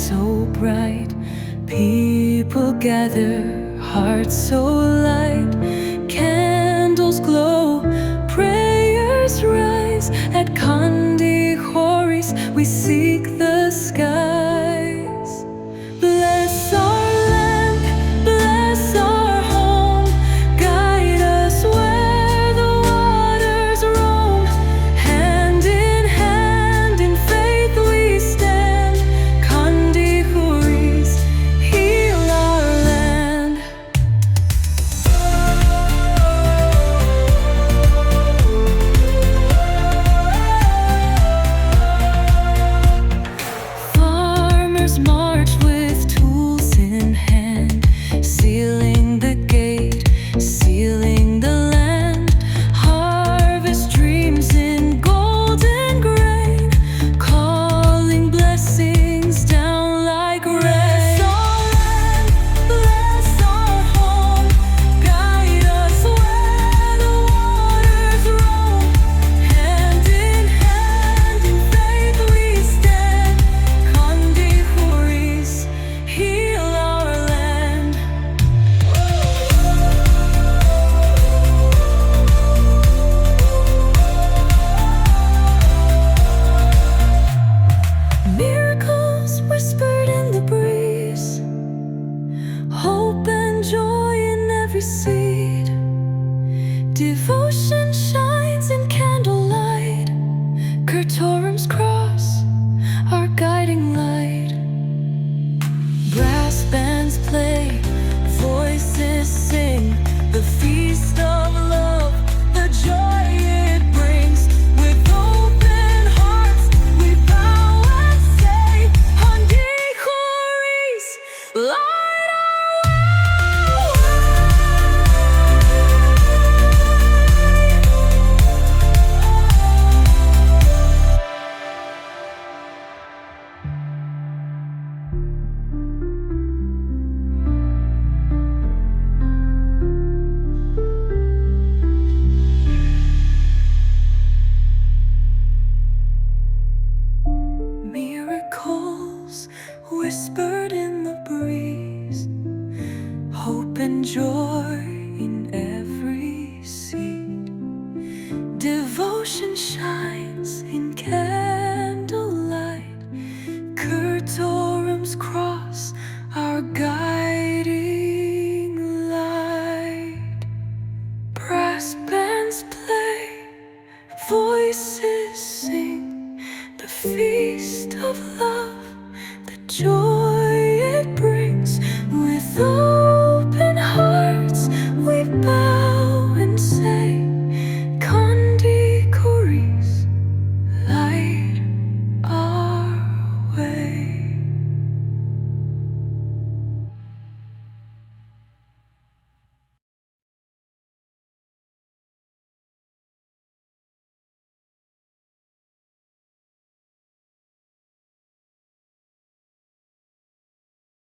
so bright. People gather, hearts so light. Candles glow, prayers rise. At Handi Khuris we seek the skies. Bless our land, bless our home. Guide us where the waters roam. Hand in faith we stand. Handi Khuris, heal our land. Farmers march with tools in hand, sealing the gate, sealing the land. Harvest dreams in golden grain, calling blessings down like rain. Bless our land, bless our home. Guide us where the waters roam. Hand in faith we stand. Handi Khuris, heal our land. Miracles whispered in the breeze, hope and joy in every seed. Devotion shines in candlelight. Curtorim's cross, our guiding light. Brass bands play, voices sing, the feast of love, the joy it brings. With open hearts we bow and say, Handi Khuris, light our way. Miracles whispered in the breeze, hope and joy in every seed. Devotion shines in candlelight. Curtorim's cross, our guiding light. Brass bands play, voices sing, the feast of love, the joy